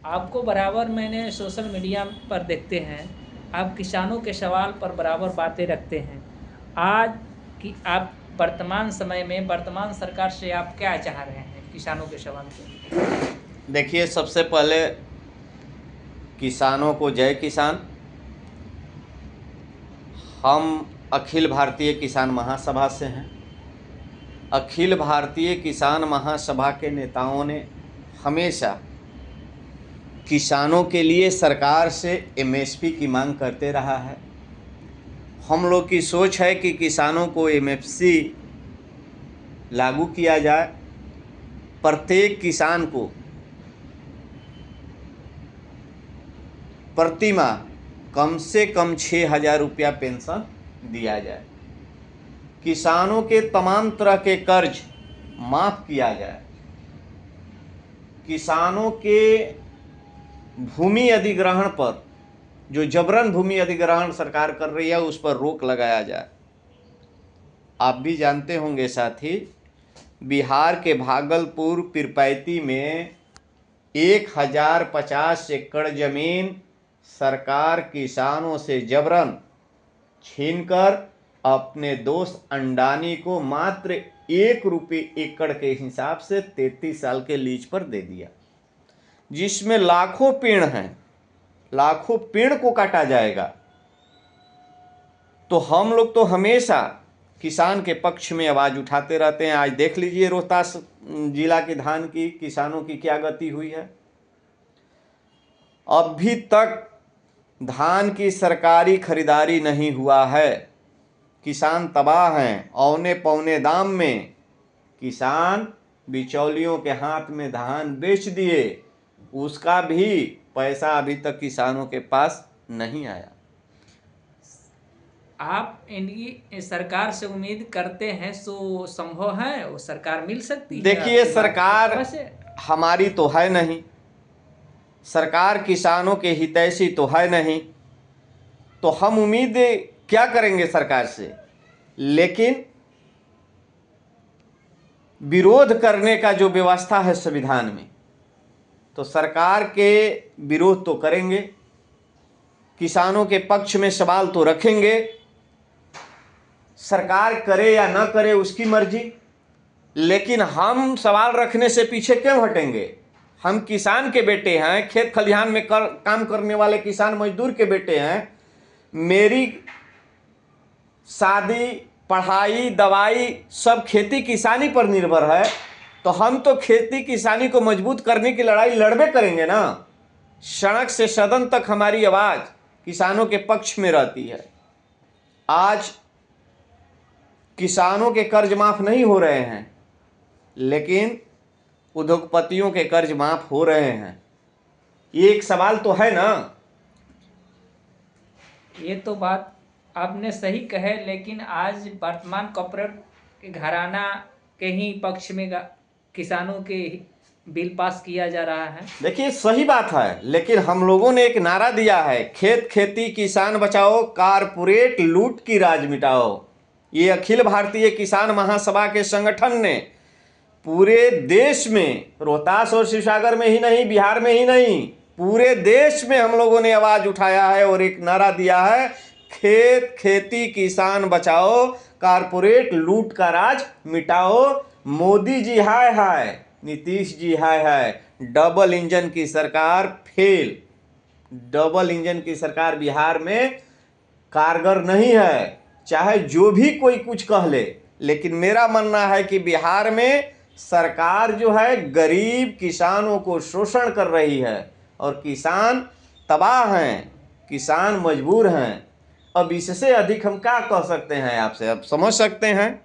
आपको बराबर मैंने सोशल मीडिया पर देखते हैं, आप किसानों के सवाल पर बराबर बातें रखते हैं। आज की आप वर्तमान समय में वर्तमान सरकार से आप क्या चाह रहे हैं किसानों के सवाल पे? देखिए, सबसे पहले किसानों को जय किसान। हम अखिल भारतीय किसान महासभा से हैं। अखिल भारतीय किसान महासभा के नेताओं ने हमेशा किसानों के लिए सरकार से एमएसपी की मांग करते रहा है। हम लोग की सोच है कि किसानों को एमएसपी लागू किया जाए। प्रत्येक किसान को प्रति माह कम से कम 6,000 रुपया पेंशन दिया जाए। किसानों के तमाम तरह के कर्ज माफ़ किया जाए। किसानों के भूमि अधिग्रहण पर जो जबरन भूमि अधिग्रहण सरकार कर रही है उस पर रोक लगाया जाए। आप भी जानते होंगे साथी, बिहार के भागलपुर पीरपैंती में 1,050 एकड़ जमीन सरकार किसानों से जबरन छीनकर अपने दोस्त अंडानी को मात्र 1 रुपये एकड़ के हिसाब से 33 साल के लीज पर दे दिया, जिसमें लाखों पेड़ हैं। लाखों पेड़ को काटा जाएगा। तो हम लोग तो हमेशा किसान के पक्ष में आवाज़ उठाते रहते हैं। आज देख लीजिए रोहतास जिला के धान की किसानों की क्या गति हुई है। अभी तक धान की सरकारी खरीदारी नहीं हुआ है। किसान तबाह हैं। औने पौने दाम में किसान बिचौलियों के हाथ में धान बेच दिए, उसका भी पैसा अभी तक किसानों के पास नहीं आया। आप इनकी सरकार से उम्मीद करते हैं, सो संभव है वो सरकार मिल सकती है? देखिए, आपकी बात सरकार वैसे हमारी तो है नहीं, सरकार किसानों के हितैषी तो है नहीं, तो हम उम्मीद क्या करेंगे सरकार से। लेकिन विरोध करने का जो व्यवस्था है संविधान में, तो सरकार के विरोध तो करेंगे, किसानों के पक्ष में सवाल तो रखेंगे। सरकार करे या न करे उसकी मर्जी, लेकिन हम सवाल रखने से पीछे क्यों हटेंगे। हम किसान के बेटे हैं, खेत खलिहान में काम करने वाले किसान मजदूर के बेटे हैं। मेरी शादी, पढ़ाई, दवाई सब खेती किसानी पर निर्भर है। तो हम तो खेती किसानी को मजबूत करने की लड़ाई लड़बे करेंगे ना। सड़क से सदन तक हमारी आवाज़ किसानों के पक्ष में रहती है। आज किसानों के कर्ज माफ़ नहीं हो रहे हैं, लेकिन उद्योगपतियों के कर्ज माफ़ हो रहे हैं। ये एक सवाल तो है ना। ये तो बात आपने सही कहे, लेकिन आज वर्तमान कॉर्पोरेट के घराना के ही पक्ष में किसानों के बिल पास किया जा रहा है। देखिए, सही बात है, लेकिन हम लोगों ने एक नारा दिया है, खेत खेती किसान बचाओ, कारपोरेट लूट की राज मिटाओ। ये अखिल भारतीय किसान महासभा के संगठन ने पूरे देश में, रोहतास और शिवसागर में ही नहीं, बिहार में ही नहीं, पूरे देश में हम लोगों ने आवाज़ उठाया है और एक नारा दिया है, खेत खेती किसान बचाओ, कारपोरेट लूट का राज मिटाओ। मोदी जी हाय हाय, नीतीश जी हाय हाय, डबल इंजन की सरकार फेल। डबल इंजन की सरकार बिहार में कारगर नहीं है, चाहे जो भी कोई कुछ कह ले। लेकिन मेरा मानना है कि बिहार में सरकार जो है गरीब किसानों को शोषण कर रही है और किसान तबाह हैं, किसान मजबूर हैं। अब इससे अधिक हम क्या कह सकते हैं आपसे, अब समझ सकते हैं।